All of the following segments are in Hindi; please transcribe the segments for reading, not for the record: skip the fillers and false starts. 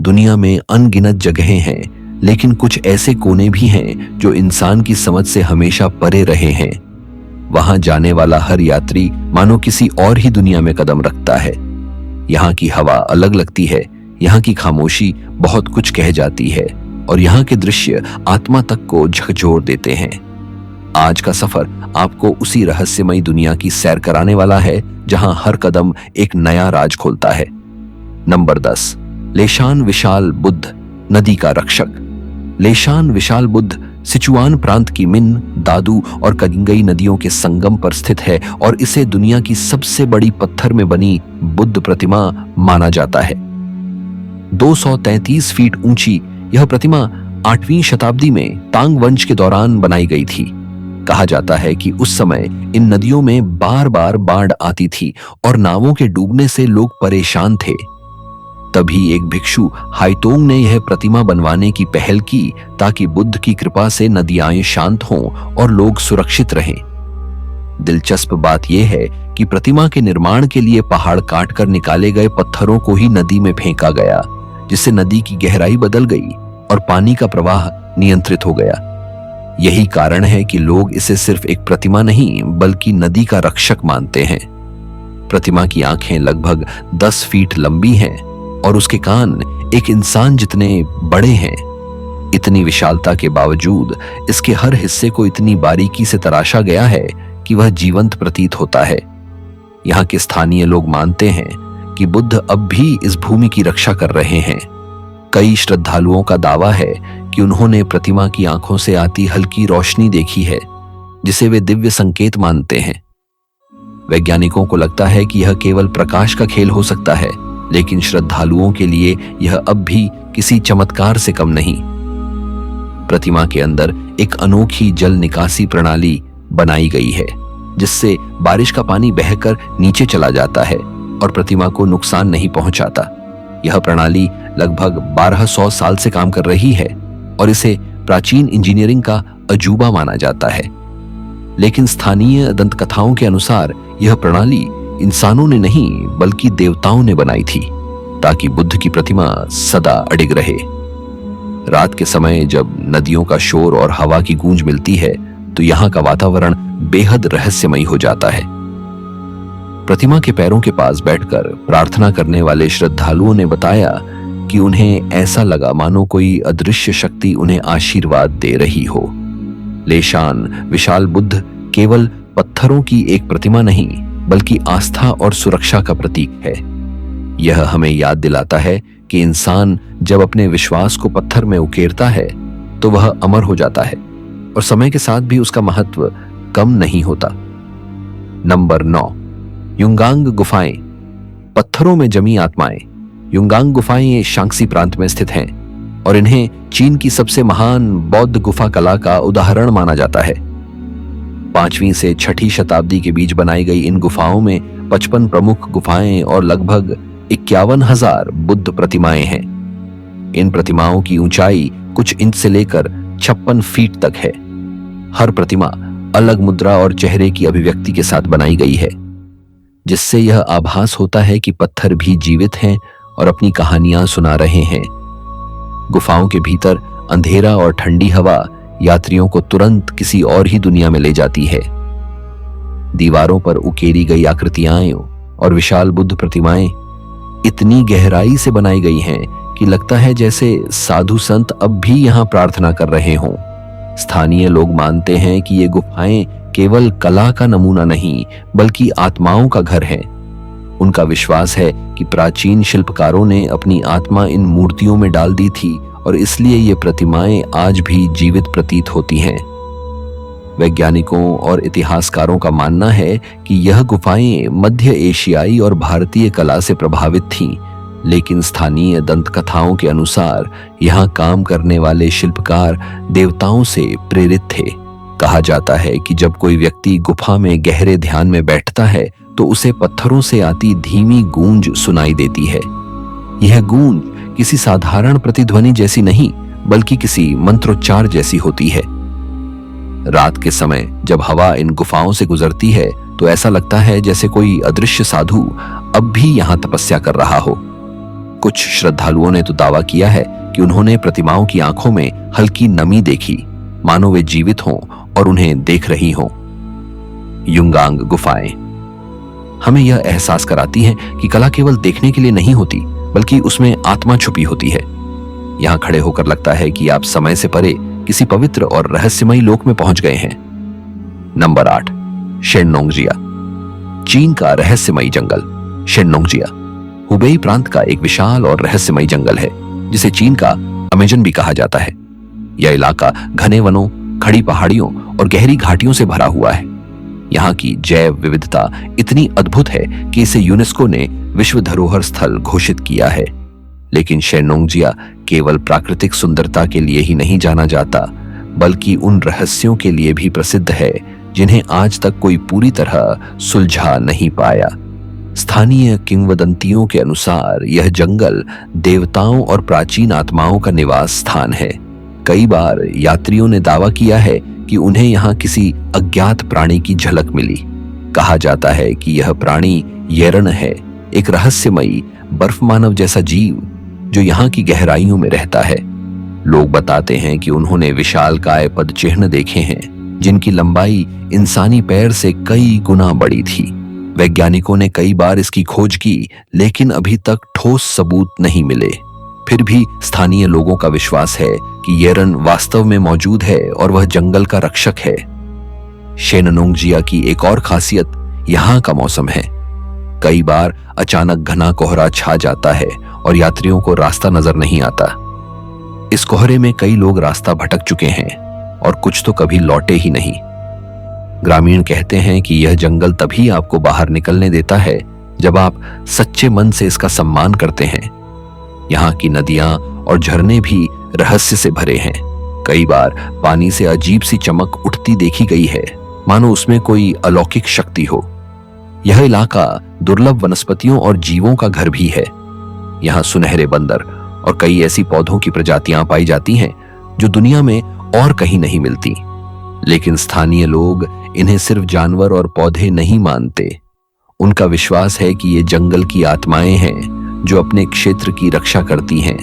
दुनिया में अनगिनत जगहें हैं, लेकिन कुछ ऐसे कोने भी हैं जो इंसान की समझ से हमेशा परे रहे हैं। वहां जाने वाला हर यात्री मानो किसी और ही दुनिया में कदम रखता है। यहाँ की हवा अलग लगती है, यहाँ की खामोशी बहुत कुछ कह जाती है और यहाँ के दृश्य आत्मा तक को झकझोर देते हैं। आज का सफर आपको उसी रहस्यमयी दुनिया की सैर कराने वाला है, जहां हर कदम एक नया राज खोलता है। नंबर 10, लेशान विशाल बुद्ध, नदी का रक्षक। लेशान विशाल बुद्ध सिचुआन प्रांत की मिन, दादू और कलिंगई नदियों के संगम पर स्थित है और इसे दुनिया की सबसे बड़ी पत्थर में बनी बुद्ध प्रतिमा माना जाता है। 233 फीट ऊंची यह प्रतिमा 8वीं शताब्दी में तांग वंश के दौरान बनाई गई थी। कहा जाता है कि उस समय इन नदियों में बार बार बाढ़ आती थी और नावों के डूबने से लोग परेशान थे। तभी एक भिक्षु हाइतोंग ने यह प्रतिमा बनवाने की पहल की ताकि बुद्ध की कृपा से नदियां शांत हों और लोग सुरक्षित रहें। दिलचस्प बात यह है कि प्रतिमा के निर्माण के लिए पहाड़ काटकर निकाले गए पत्थरों को ही नदी में फेंका गया, जिससे नदी की गहराई बदल गई और पानी का प्रवाह नियंत्रित हो गया। यही कारण है कि लोग इसे सिर्फ एक प्रतिमा नहीं बल्कि नदी का रक्षक मानते हैं। प्रतिमा की आंखें लगभग 10 फीट लंबी हैं और उसके कान एक इंसान जितने बड़े हैं। इतनी विशालता के बावजूद इसके हर हिस्से को इतनी बारीकी से तराशा गया है कि वह जीवंत प्रतीत होता है। यहाँ के स्थानीय लोग मानते हैं कि बुद्ध अब भी इस भूमि की रक्षा कर रहे हैं। कई श्रद्धालुओं का दावा है कि उन्होंने प्रतिमा की आंखों से आती हल्की रोशनी देखी है, जिसे वे दिव्य संकेत मानते हैं। वैज्ञानिकों को लगता है कि यह केवल प्रकाश का खेल हो सकता है, लेकिन श्रद्धालुओं के लिए यह अब भी किसी चमत्कार से कम नहीं। प्रतिमा के अंदर एक अनोखी जल निकासी प्रणाली बनाई गई है, जिससे बारिश का पानी बहकर नीचे चला जाता है और प्रतिमा को नुकसान नहीं पहुंचाता। यह प्रणाली लगभग 1200 साल से काम कर रही है और इसे प्राचीन इंजीनियरिंग का अजूबा माना जाता है। लेकिन स्थानीय दंतकथाओं के अनुसार यह प्रणाली इंसानों ने नहीं बल्कि देवताओं ने बनाई थी, ताकि बुद्ध की प्रतिमा सदा अडिग रहे। रात के समय जब नदियों का शोर और हवा की गूंज मिलती है तो यहाँ का वातावरण बेहद रहस्यमयी हो जाता है। प्रतिमा के पैरों के पास बैठकर प्रार्थना करने वाले श्रद्धालुओं ने बताया कि उन्हें ऐसा लगा मानो कोई अदृश्य शक्ति उन्हें आशीर्वाद दे रही हो। लेशान विशाल बुद्ध केवल पत्थरों की एक प्रतिमा नहीं बल्कि आस्था और सुरक्षा का प्रतीक है। यह हमें याद दिलाता है कि इंसान जब अपने विश्वास को पत्थर में उकेरता है तो वह अमर हो जाता है और समय के साथ भी उसका महत्व कम नहीं होता। नंबर 9, युंगांग गुफाएं, पत्थरों में जमी आत्माएं। युंगांग गुफाएं शांक्सी प्रांत में स्थित हैं और इन्हें चीन की सबसे महान बौद्ध गुफा कला का उदाहरण माना जाता है। 5वीं से 6ठी शताब्दी के बीच बनाई गई इन गुफाओं में 55 प्रमुख गुफाएं और लगभग 51,000 बुद्ध प्रतिमाएं हैं। इन प्रतिमाओं की ऊंचाई कुछ इंच से लेकर 56 फीट तक है। हर प्रतिमा अलग मुद्रा और चेहरे की अभिव्यक्ति के साथ बनाई गई है, जिससे यह आभास होता है कि पत्थर भी जीवित हैं और अपनी कहानियां सुना रहे हैं। गुफाओं के भीतर अंधेरा और ठंडी हवा यात्रियों को तुरंत किसी और ही दुनिया में ले जाती है। दीवारों पर उकेरी गई आकृतियां और विशाल बुद्ध प्रतिमाएं इतनी गहराई से बनाई गई हैं कि लगता है जैसे साधु संत अब भी यहां प्रार्थना कर रहे हों। स्थानीय लोग मानते हैं कि ये गुफाएं केवल कला का नमूना नहीं बल्कि आत्माओं का घर है। उनका विश्वास है कि प्राचीन शिल्पकारों ने अपनी आत्मा इन मूर्तियों में डाल दी थी और इसलिए ये प्रतिमाएं आज भी जीवित प्रतीत होती हैं। वैज्ञानिकों और इतिहासकारों का मानना है कि यह गुफाएं मध्य एशियाई और भारतीय कला से प्रभावित थीं, लेकिन स्थानीय दंतकथाओं के अनुसार यहाँ काम करने वाले शिल्पकार देवताओं से प्रेरित थे। कहा जाता है कि जब कोई व्यक्ति गुफा में गहरे ध्यान में बैठता है तो उसे पत्थरों से आती धीमी गूंज सुनाई देती है। यह गूंज किसी साधारण प्रतिध्वनि जैसी नहीं बल्कि किसी मंत्रोच्चार जैसी होती है। रात के समय जब हवा इन गुफाओं से गुजरती है तो ऐसा लगता है जैसे कोई अदृश्य साधु अब भी यहाँ तपस्या कर रहा हो। कुछ श्रद्धालुओं ने तो दावा किया है कि उन्होंने प्रतिमाओं की आंखों में हल्की नमी देखी, मानो वे जीवित हों और उन्हें देख रही हों। युंगांग गुफाएं हमें यह एहसास कराती हैं कि कला केवल देखने के लिए नहीं होती, बल्कि उसमें आत्मा छुपी होती है। यहां खड़े होकर लगता है कि आप समय से परे किसी पवित्र और रहस्यमयी लोक में पहुंच गए हैं। नंबर 8, शेननोंगजिया, चीन का रहस्यमयी जंगल। शेननोंगजिया हुबेई प्रांत का एक विशाल और रहस्यमयी जंगल है, जिसे चीन का अमेजन भी कहा जाता है। यह इलाका घने वनों, खड़ी पहाड़ियों और गहरी घाटियों से भरा हुआ है। यहाँ की जैव विविधता इतनी अद्भुत है कि इसे यूनेस्को ने विश्व धरोहर स्थल घोषित किया है। लेकिन शेननोंगजिया केवल प्राकृतिक सुंदरता के लिए ही नहीं जाना जाता, बल्कि उन रहस्यों के लिए भी प्रसिद्ध है जिन्हें आज तक कोई पूरी तरह सुलझा नहीं पाया। स्थानीय किंवदंतियों के अनुसार यह जंगल देवताओं और प्राचीन आत्माओं का निवास स्थान है। कई बार यात्रियों ने दावा किया है कि उन्हें यहाँ किसी अज्ञात प्राणी की झलक मिली। कहा जाता है कि यह प्राणी येरण है, एक रहस्यमयी बर्फ मानव जैसा जीव जो यहाँ की गहराइयों में रहता है। लोग बताते हैं कि उन्होंने विशालकाय पद चिन्ह देखे हैं, जिनकी लंबाई इंसानी पैर से कई गुना बड़ी थी। वैज्ञानिकों ने कई बार इसकी खोज की, लेकिन अभी तक ठोस सबूत नहीं मिले। फिर भी स्थानीय लोगों का विश्वास है कि येरन वास्तव में मौजूद है और वह जंगल का रक्षक है। शेननोंगजिया की एक और खासियत यहाँ का मौसम है। कई बार अचानक घना कोहरा छा जाता है और यात्रियों को रास्ता नजर नहीं आता। इस कोहरे में कई लोग रास्ता भटक चुके हैं और कुछ तो कभी लौटे ही नहीं। ग्रामीण कहते हैं कि यह जंगल तभी आपको बाहर निकलने देता है जब आप सच्चे मन से इसका सम्मान करते हैं। यहाँ की नदियां और झरने भी रहस्य से भरे हैं। कई बार पानी से अजीब सी चमक उठती देखी गई है, मानो उसमें कोई अलौकिक शक्ति हो। यह इलाका दुर्लभ वनस्पतियों और जीवों का घर भी है। यहाँ सुनहरे बंदर और कई ऐसी पौधों की प्रजातियां पाई जाती हैं जो दुनिया में और कहीं नहीं मिलती। लेकिन स्थानीय लोग इन्हें सिर्फ जानवर और पौधे नहीं मानते। उनका विश्वास है कि ये जंगल की आत्माएं हैं जो अपने क्षेत्र की रक्षा करती हैं।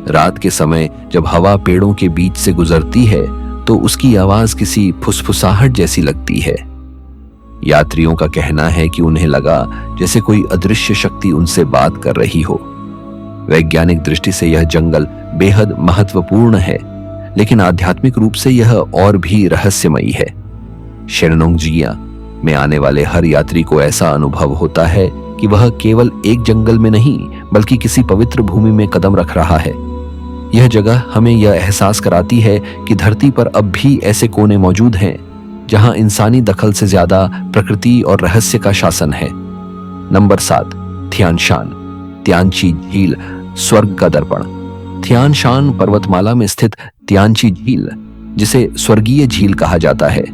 रात के समय जब हवा पेड़ों के बीच से गुजरती है तो उसकी आवाज किसी फुसफुसाहट जैसी लगती है। यात्रियों का कहना है कि उन्हें लगा जैसे कोई अदृश्य शक्ति उनसे बात कर रही हो। वैज्ञानिक दृष्टि से यह जंगल बेहद महत्वपूर्ण है, लेकिन आध्यात्मिक रूप से यह और भी रहस्यमयी है। शेननोंगजिया में आने वाले हर यात्री को ऐसा अनुभव होता है कि वह केवल एक जंगल में नहीं, बल्कि किसी पवित्र भूमि में कदम रख रहा है। यह जगह हमें यह एहसास कराती है कि धरती पर अब भी ऐसे कोने मौजूद हैं जहां इंसानी दखल से ज्यादा प्रकृति और रहस्य का शासन है। नंबर 7, थियानशान, तियानची झील, स्वर्ग का दर्पण। थियानशान पर्वतमाला में स्थित तियानची झील, जिसे स्वर्गीय झील कहा जाता है,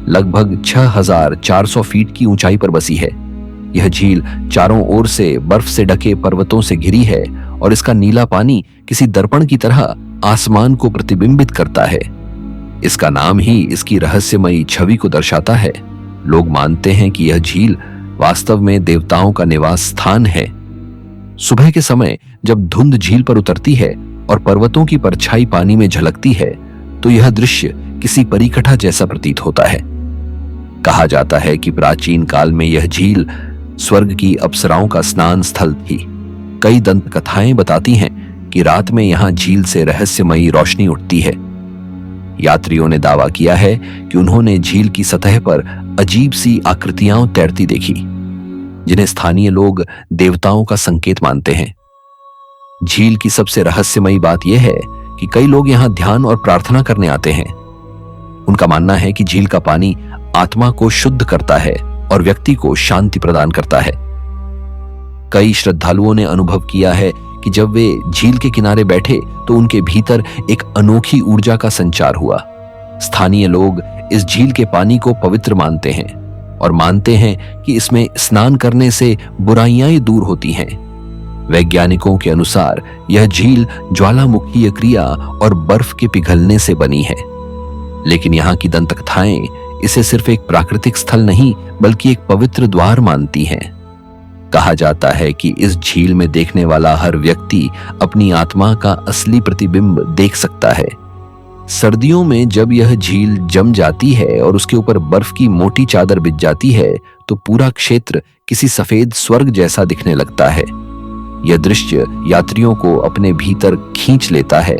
लगभग 6400 फीट की ऊंचाई पर बसी है। यह झील चारों ओर से बर्फ से ढके पर्वतों से घिरी है और इसका नीला पानी किसी दर्पण की तरह आसमान को प्रतिबिंबित करता है। इसका नाम ही इसकी रहस्यमयी छवि को दर्शाता है। लोग मानते हैं कि यह झील वास्तव में देवताओं का निवास स्थान है। सुबह के समय जब धुंध झील पर उतरती है और पर्वतों की परछाई पानी में झलकती है तो यह दृश्य किसी परिकथा जैसा प्रतीत होता है। कहा जाता है कि प्राचीन काल में यह झील स्वर्ग की अप्सराओं का स्नान स्थल थी। कई दंत कथाएं बताती हैं कि रात में यहां झील से रहस्यमयी रोशनी उठती है। यात्रियों ने दावा किया है कि उन्होंने झील की सतह पर अजीब सी आकृतियां तैरती देखी, जिन्हें स्थानीय लोग देवताओं का संकेत मानते हैं। झील की सबसे रहस्यमयी बात यह है कि कई लोग यहां ध्यान और प्रार्थना करने आते हैं। उनका मानना है कि झील का पानी आत्मा को शुद्ध करता है और व्यक्ति को शांति प्रदान करता है। कई श्रद्धालुओं ने अनुभव किया है कि जब वे झील के किनारे बैठे तो उनके भीतर एक अनोखी ऊर्जा का संचार हुआ। स्थानीय लोग इस झील के पानी को पवित्र मानते हैं और मानते हैं कि इसमें स्नान करने से बुराइयां दूर होती हैं। वैज्ञानिकों के अनुसार यह झील ज्वालामुखीय क्रिया और बर्फ के पिघलने से बनी है। लेकिन यहाँ की दंतकथाएं इसे सिर्फ एक प्राकृतिक स्थल नहीं, बल्कि एक पवित्र द्वार मानती हैं। कहा जाता है कि इस झील में देखने वाला हर व्यक्ति अपनी आत्मा का असली प्रतिबिंब देख सकता है। सर्दियों में जब यह झील जम जाती है और उसके ऊपर बर्फ की मोटी चादर बिछ जाती है तो पूरा क्षेत्र किसी सफेद स्वर्ग जैसा दिखने लगता है। यह दृश्य यात्रियों को अपने भीतर खींच लेता है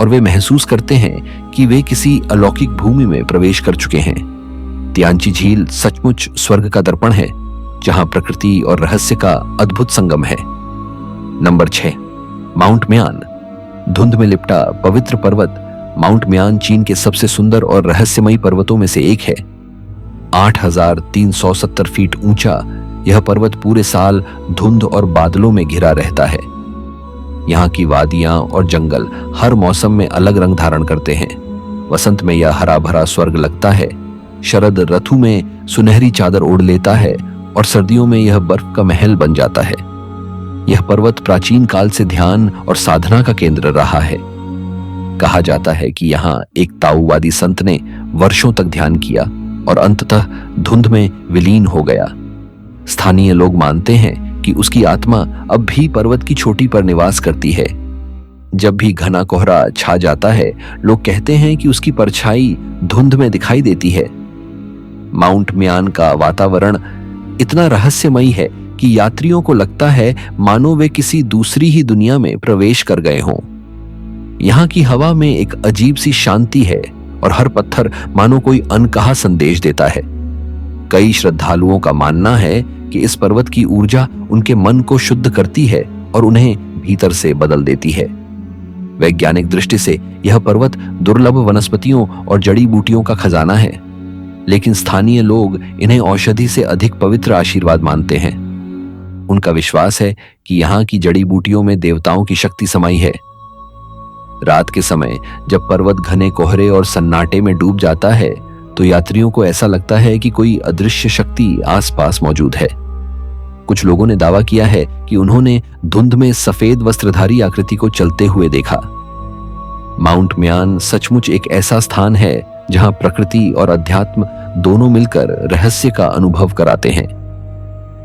और वे महसूस करते हैं कि वे किसी अलौकिक भूमि में प्रवेश कर चुके हैं। तियांची झील सचमुच स्वर्ग का दर्पण है, जहां प्रकृति और रहस्य का अद्भुत संगम है। नंबर 6, माउंट म्यान। धुंध में लिपटा पवित्र पर्वत माउंट म्यान चीन के सबसे सुंदर और रहस्यमयी पर्वतों में से एक है। 8,370 फीट ऊंचा यह पर्वत पूरे साल धुंध और बादलों में घिरा रहता है। यहाँ की वादियां और जंगल हर मौसम में अलग रंग धारण करते हैं। वसंत में यह हरा भरा स्वर्ग लगता है, शरद ऋतु में सुनहरी चादर ओढ़ लेता है और सर्दियों में यह बर्फ का महल बन जाता है। यह पर्वत प्राचीन काल से ध्यान और साधना का केंद्र रहा है। कहा जाता है कि यहाँ एक ताओवादी संत ने वर्षों तक ध्यान किया और अंततः धुंध में विलीन हो गया। स्थानीय लोग मानते हैं कि उसकी आत्मा अब भी पर्वत की चोटी पर निवास करती है। जब भी घना कोहरा छा जाता है, लोग कहते हैं कि उसकी परछाई धुंध में दिखाई देती है। माउंट म्यान का वातावरण इतना रहस्यमयी है कि यात्रियों को लगता है मानो वे किसी दूसरी ही दुनिया में प्रवेश कर गए हों। यहाँ की हवा में एक अजीब सी शांति है और हर पत्थर मानो कोई अनकहा संदेश देता है। कई श्रद्धालुओं का मानना है कि इस पर्वत की ऊर्जा उनके मन को शुद्ध करती है और उन्हें भीतर से बदल देती है। वैज्ञानिक दृष्टि से यह पर्वत दुर्लभ वनस्पतियों और जड़ी बूटियों का खजाना है, लेकिन स्थानीय लोग इन्हें औषधि से अधिक पवित्र आशीर्वाद मानते हैं। उनका विश्वास है कि यहाँ की जड़ी बूटियों में देवताओं की शक्ति समाई है। रात के समय जब पर्वत घने कोहरे और सन्नाटे में डूब जाता है तो यात्रियों को ऐसा लगता है कि कोई अदृश्य शक्ति आसपास मौजूद है। कुछ लोगों ने दावा किया है कि उन्होंने धुंध में सफेद वस्त्रधारी आकृति को चलते हुए देखा। माउंट म्यान सचमुच एक ऐसा स्थान है जहां प्रकृति और अध्यात्म दोनों मिलकर रहस्य का अनुभव कराते हैं।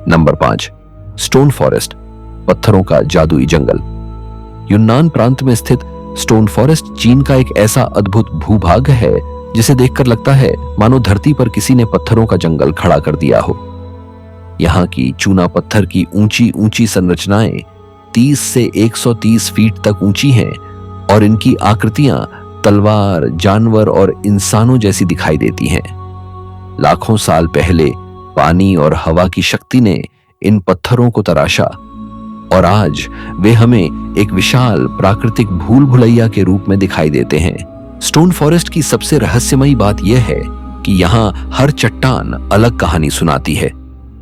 नंबर 5, स्टोन फॉरेस्ट, पत्थरों का जादुई जंगल। यूनान प्रांत में स्थित स्टोन फॉरेस्ट चीन का एक ऐसा अद्भुत भूभाग है जिसे देखकर लगता है मानो धरती पर किसी ने पत्थरों का जंगल खड़ा कर दिया हो। यहाँ की चूना पत्थर की ऊंची ऊंची संरचनाएं 30 से 130 फीट तक ऊंची हैं और इनकी आकृतियां तलवार, जानवर और इंसानों जैसी दिखाई देती हैं। लाखों साल पहले पानी और हवा की शक्ति ने इन पत्थरों को तराशा और आज वे हमें एक विशाल प्राकृतिक भूल भुलैया के रूप में दिखाई देते हैं। स्टोन फॉरेस्ट की सबसे रहस्यमयी बात यह है कि यहाँ हर चट्टान अलग कहानी सुनाती है।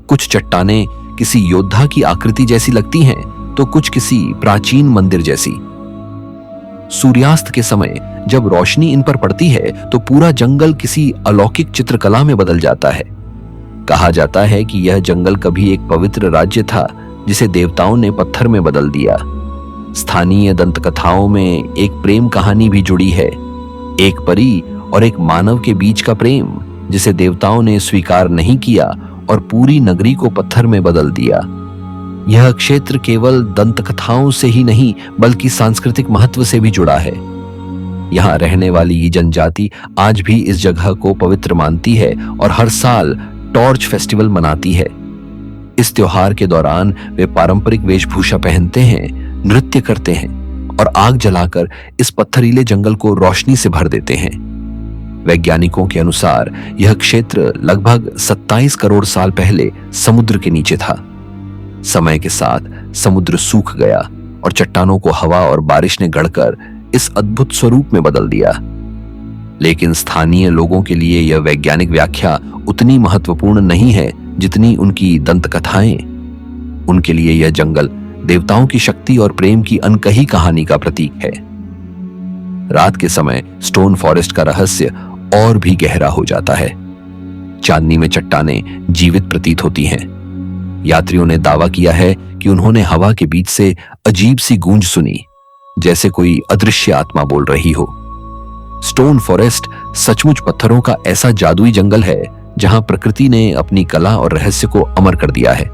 कुछ चट्टानें किसी योद्धा की आकृति जैसी लगती हैं तो कुछ किसी प्राचीन मंदिर जैसी। सूर्यास्त के समय जब रोशनी इन पर पड़ती है तो पूरा जंगल किसी अलौकिक चित्रकला में बदल जाता है। कहा जाता है कि यह जंगल कभी एक पवित्र राज्य था जिसे देवताओं ने पत्थर में बदल दिया। स्थानीय दंतकथाओं में एक प्रेम कहानी भी जुड़ी है, एक परी और एक मानव के बीच का प्रेम जिसे देवताओं ने स्वीकार नहीं किया और पूरी नगरी को पत्थर में बदल दिया। यह क्षेत्र केवल दंतकथाओं से ही नहीं बल्कि सांस्कृतिक महत्व से भी जुड़ा है। यहाँ रहने वाली ये जनजाति आज भी इस जगह को पवित्र मानती है और हर साल टॉर्च फेस्टिवल मनाती है। इस त्योहार के दौरान वे पारंपरिक वेशभूषा पहनते हैं, नृत्य करते हैं और आग जलाकर इस पत्थरीले जंगल को रोशनी से भर देते हैं। वैज्ञानिकों के अनुसार यह क्षेत्र लगभग 27 करोड़ साल पहले समुद्र के नीचे था। समय के साथ समुद्र सूख गया और चट्टानों को हवा और बारिश ने गढ़कर इस अद्भुत स्वरूप में बदल दिया। लेकिन स्थानीय लोगों के लिए यह वैज्ञानिक व्याख्या उतनी महत्वपूर्ण नहीं है जितनी उनकी दंतकथाएं। उनके लिए यह जंगल देवताओं की शक्ति और प्रेम की अनकही कहानी का प्रतीक है। रात के समय स्टोन फॉरेस्ट का रहस्य और भी गहरा हो जाता है। चांदनी में चट्टानें जीवित प्रतीत होती हैं। यात्रियों ने दावा किया है कि उन्होंने हवा के बीच से अजीब सी गूंज सुनी, जैसे कोई अदृश्य आत्मा बोल रही हो। स्टोन फॉरेस्ट सचमुच पत्थरों का ऐसा जादुई जंगल है जहां प्रकृति ने अपनी कला और रहस्य को अमर कर दिया है।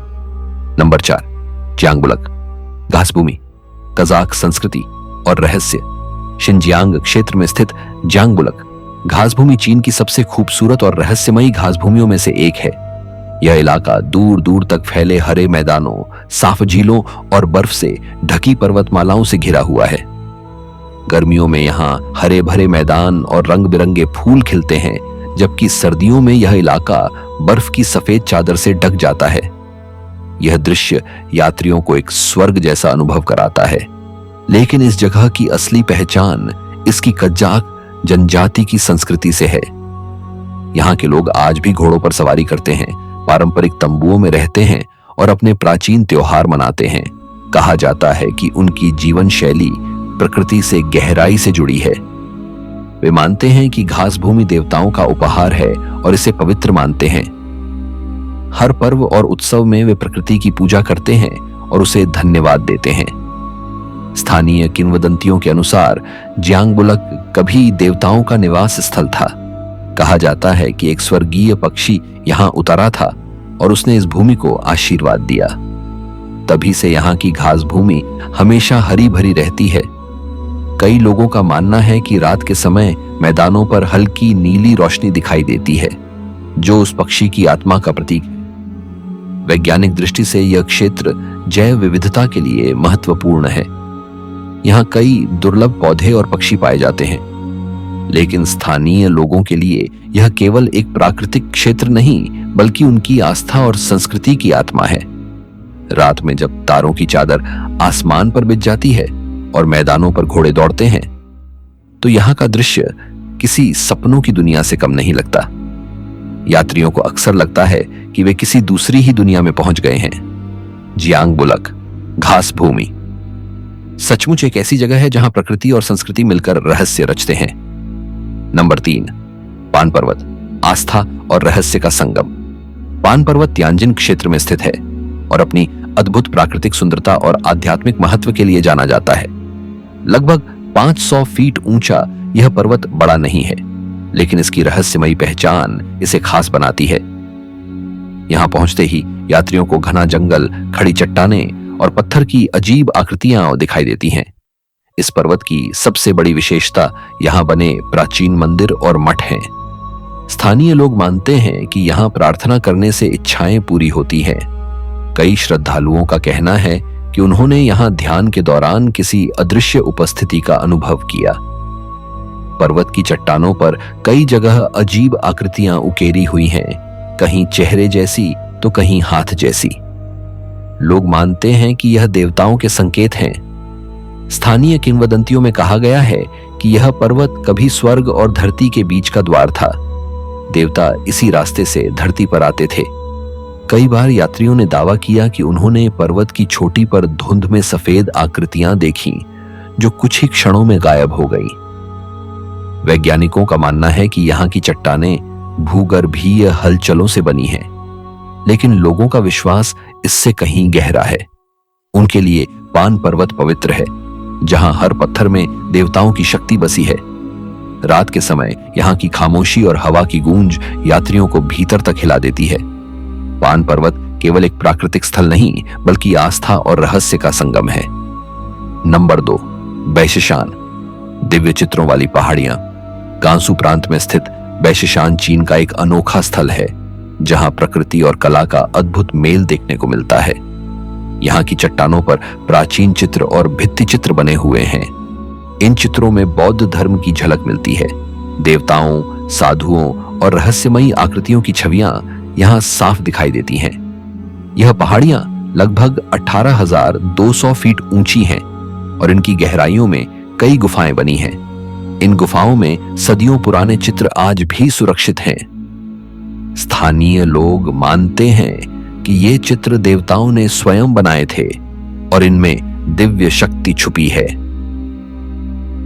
नंबर 4, जियांगबुलक, घासभूमि, कजाक संस्कृति और रहस्य। शिनजियांग क्षेत्र में स्थित जियांगबुलक घासभूमि चीन की सबसे खूबसूरत और रहस्यमयी घासभूमियों में से एक है। यह इलाका दूर दूर तक फैले हरे मैदानों, साफ झीलों और बर्फ से ढकी पर्वतमालाओं से घिरा हुआ है। गर्मियों में यहाँ हरे भरे मैदान और रंग बिरंगे फूल खिलते हैं, जबकि सर्दियों में यह इलाका बर्फ की सफेद चादर से ढक जाता है। यह दृश्य यात्रियों को एक स्वर्ग जैसा अनुभव कराता है। लेकिन इस जगह की असली पहचान इसकी कजाक जनजाति की संस्कृति से है। यहाँ के लोग आज भी घोड़ों पर सवारी करते हैं, पारंपरिक तंबुओं में रहते हैं और अपने प्राचीन त्योहार मनाते हैं। कहा जाता है कि उनकी जीवन शैली प्रकृति से गहराई से जुड़ी है। वे मानते हैं कि घासभूमि देवताओं का उपहार है और इसे पवित्र मानते हैं। हर पर्व और उत्सव में वे प्रकृति की पूजा करते हैं और उसे धन्यवाद देते हैं। स्थानीय किंवदंतियों के अनुसार जियांगबुलक कभी देवताओं का निवास स्थल था। कहा जाता है कि एक स्वर्गीय पक्षी यहां उतरा था और उसने इस भूमि को आशीर्वाद दिया। तभी से यहाँ की घासभूमि हमेशा हरी भरी रहती है। कई लोगों का मानना है कि रात के समय मैदानों पर हल्की नीली रोशनी दिखाई देती है, जो उस पक्षी की आत्मा का प्रतीक है। वैज्ञानिक दृष्टि से यह क्षेत्र जैव विविधता के लिए महत्वपूर्ण है। यहाँ कई दुर्लभ पौधे और पक्षी पाए जाते हैं, लेकिन स्थानीय लोगों के लिए यह केवल एक प्राकृतिक क्षेत्र नहीं, बल्कि उनकी आस्था और संस्कृति की आत्मा है। रात में जब तारों की चादर आसमान पर बिछ जाती है और मैदानों पर घोड़े दौड़ते हैं, तो यहाँ का दृश्य किसी सपनों की दुनिया से कम नहीं लगता। यात्रियों को अक्सर लगता है कि वे किसी दूसरी ही दुनिया में पहुंच गए हैं। जियांगबुलक घासभूमि सचमुच एक ऐसी जगह है जहां प्रकृति और संस्कृति मिलकर रहस्य रचते हैं। नंबर 3, पान पर्वत, आस्था और रहस्य का संगम। पान पर्वत तियानजिन क्षेत्र में स्थित है और अपनी अद्भुत प्राकृतिक सुंदरता और आध्यात्मिक महत्व के लिए जाना जाता है। लगभग 500 फीट ऊंचा यह पर्वत बड़ा नहीं है, लेकिन इसकी रहस्यमयी पहचान इसे खास बनाती है। यहां पहुंचते ही यात्रियों को घना जंगल, खड़ी चट्टानें और पत्थर की अजीब आकृतियां दिखाई देती हैं। इस पर्वत की सबसे बड़ी विशेषता यहां बने प्राचीन मंदिर और मठ हैं। स्थानीय लोग मानते हैं कि यहां प्रार्थना करने से इच्छाएं पूरी होती हैं। कई श्रद्धालुओं का कहना है कि उन्होंने यहां ध्यान के दौरान किसी अदृश्य उपस्थिति का अनुभव किया। पर्वत की चट्टानों पर कई जगह अजीब आकृतियां उकेरी हुई हैं, कहीं चेहरे जैसी तो कहीं हाथ जैसी। लोग मानते हैं कि यह देवताओं के संकेत हैं। स्थानीय किंवदंतियों में कहा गया है कि यह पर्वत कभी स्वर्ग और धरती के बीच का द्वार था। देवता इसी रास्ते से धरती पर आते थे। कई बार यात्रियों ने दावा किया कि उन्होंने पर्वत की चोटी पर धुंध में सफेद आकृतियां देखीं, जो कुछ ही क्षणों में गायब हो गईं। वैज्ञानिकों का मानना है कि यहाँ की चट्टानें भूगर्भीय हलचलों से बनी हैं, लेकिन लोगों का विश्वास इससे कहीं गहरा है। उनके लिए पान पर्वत पवित्र है, जहां हर पत्थर में देवताओं की शक्ति बसी है। रात के समय यहाँ की खामोशी और हवा की गूंज यात्रियों को भीतर तक हिला देती है। पान पर्वत केवल एक प्राकृतिक स्थल नहीं, बल्कि आस्था और रहस्य का संगम है। नंबर 2, बैशिशान, दिव्य चित्रों वाली पहाड़ियां। गांसू प्रांत में स्थित बैशिशान चीन का एक अनोखा स्थल है, जहां प्रकृति और कला का अद्भुत मेल देखने को मिलता है। यहाँ की चट्टानों पर प्राचीन चित्र और भित्ति चित्र बने हुए हैं। इन चित्रों में बौद्ध धर्म की झलक मिलती है। देवताओं, साधुओं और रहस्यमयी आकृतियों की छवियां यहाँ साफ दिखाई देती हैं। यह पहाड़ियां लगभग 18,200 फीट ऊंची हैं और इनकी गहराइयों में कई गुफाएं बनी हैं। इन गुफाओं में सदियों पुराने चित्र आज भी सुरक्षित हैं। स्थानीय लोग मानते हैं कि ये चित्र देवताओं ने स्वयं बनाए थे और इनमें दिव्य शक्ति छुपी है।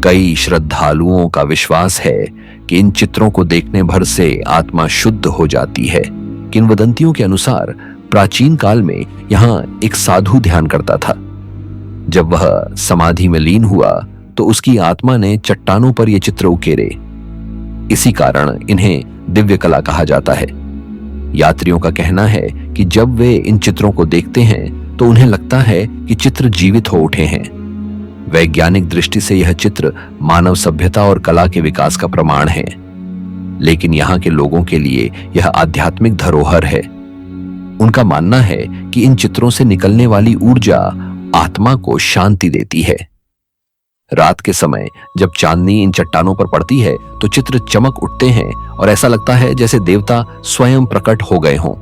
कई श्रद्धालुओं का विश्वास है कि इन चित्रों को देखने भर से आत्मा शुद्ध हो जाती है। किंवदंतियों के अनुसार प्राचीन काल में यहाँ एक साधु ध्यान करता था। जब वह समाधि में लीन हुआ तो उसकी आत्मा ने चट्टानों पर ये चित्र उकेरे। इसी कारण इन्हें दिव्य कला कहा जाता है। यात्रियों का कहना है कि जब वे इन चित्रों को देखते हैं तो उन्हें लगता है कि चित्र जीवित हो उठे हैं। वैज्ञानिक दृष्टि से यह चित्र मानव सभ्यता और कला के विकास का प्रमाण है, लेकिन यहाँ के लोगों के लिए यह आध्यात्मिक धरोहर है। उनका मानना है कि इन चित्रों से निकलने वाली ऊर्जा आत्मा को शांति देती है। रात के समय जब चांदनी इन चट्टानों पर पड़ती है तो चित्र चमक उठते हैं और ऐसा लगता है जैसे देवता स्वयं प्रकट हो गए हों।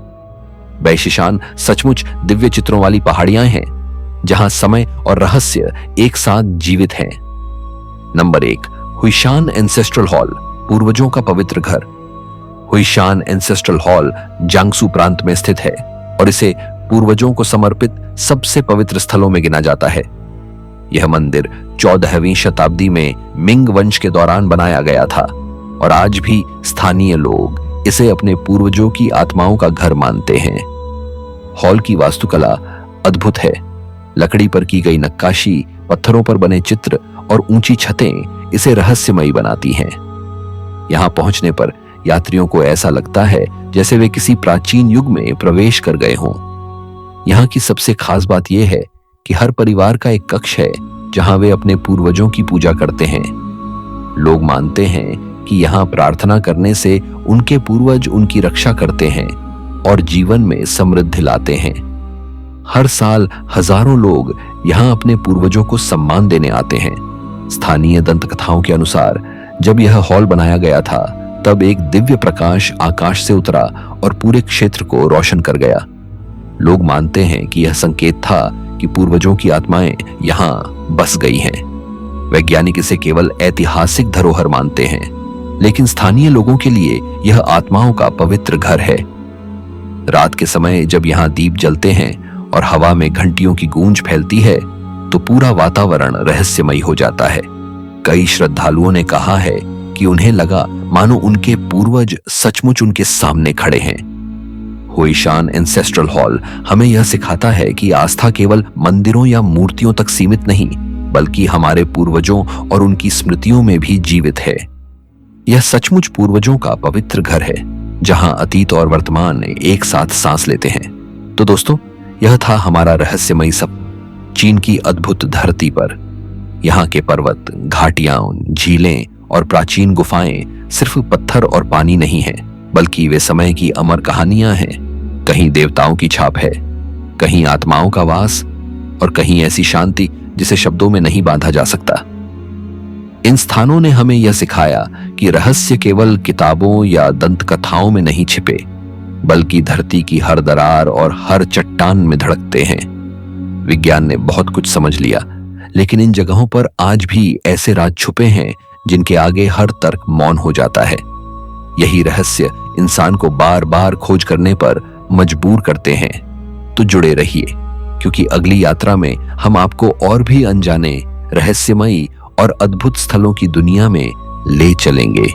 बैशिशान सचमुच दिव्य चित्रों वाली पहाड़ियां हैं जहां समय और रहस्य एक साथ जीवित हैं। नंबर 1, हुईशान एंसेस्ट्रल हॉल, पूर्वजों का पवित्र घर। हुईशान एंसेस्ट्रल हॉल जियांगसू प्रांत में स्थित है और इसे पूर्वजों को समर्पित सबसे पवित्र स्थलों में गिना जाता है। यह मंदिर 14वीं शताब्दी में मिंग वंश के दौरान बनाया गया था और आज भी स्थानीय लोग इसे अपने पूर्वजों की आत्माओं का घर मानते हैं। हॉल की वास्तुकला अद्भुत है। लकड़ी पर की गई नक्काशी, पत्थरों पर बने चित्र और ऊंची छतें इसे रहस्यमयी बनाती हैं। यहां पहुंचने पर यात्रियों को ऐसा लगता है जैसे वे किसी प्राचीन युग में प्रवेश कर गए हों। यहां की सबसे खास बात यह है कि हर परिवार का एक कक्ष है जहां वे अपने पूर्वजों की पूजा करते हैं। लोग मानते हैं कि यहां प्रार्थना करने से उनके पूर्वज उनकी रक्षा करते हैं और जीवन में समृद्धि लाते हैं। हर साल हजारों लोग यहां अपने पूर्वजों को सम्मान देने आते हैं। स्थानीय दंत कथाओं के अनुसार जब यह हॉल बनाया गया था तब एक दिव्य प्रकाश आकाश से उतरा और पूरे क्षेत्र को रोशन कर गया। लोग मानते हैं कि यह संकेत था कि पूर्वजों की आत्माएं यहां बस गई हैं। वैज्ञानिक इसे केवल ऐतिहासिक धरोहर मानते हैं, लेकिन स्थानीय लोगों के लिए यह आत्माओं का पवित्र घर है। रात के समय जब यहां दीप जलते हैं और हवा में घंटियों की गूंज फैलती है तो पूरा वातावरण रहस्यमयी हो जाता है। कई श्रद्धालुओं ने कहा है कि उन्हें लगा मानो उनके पूर्वज सचमुच उनके सामने खड़े हैं। हुईशान एंसेस्ट्रल हॉल हमें यह सिखाता है कि आस्था केवल मंदिरों या मूर्तियों तक सीमित नहीं, बल्कि हमारे पूर्वजों और उनकी स्मृतियों में भी जीवित है। यह सचमुच पूर्वजों का पवित्र घर है जहां अतीत और वर्तमान एक साथ सांस लेते हैं। तो दोस्तों, यह था हमारा रहस्यमयी सब चीन की अद्भुत धरती पर। यहाँ के पर्वत, घाटियां, झीलें और प्राचीन गुफाएं सिर्फ पत्थर और पानी नहीं हैं, बल्कि वे समय की अमर कहानियां हैं। कहीं देवताओं की छाप है, कहीं आत्माओं का वास और कहीं ऐसी शांति जिसे शब्दों में नहीं बांधा जा सकता। इन स्थानों ने हमें यह सिखाया कि रहस्य केवल किताबों या दंत कथाओं में नहीं छिपे, बल्कि धरती की हर दरार और हर चट्टान में धड़कते हैं। विज्ञान ने बहुत कुछ समझ लिया, लेकिन इन जगहों पर आज भी ऐसे राज छुपे हैं जिनके आगे हर तर्क मौन हो जाता है। यही रहस्य इंसान को बार बार खोज करने पर मजबूर करते हैं। तो जुड़े रहिए, क्योंकि अगली यात्रा में हम आपको और भी अनजाने, रहस्यमयी और अद्भुत स्थलों की दुनिया में ले चलेंगे।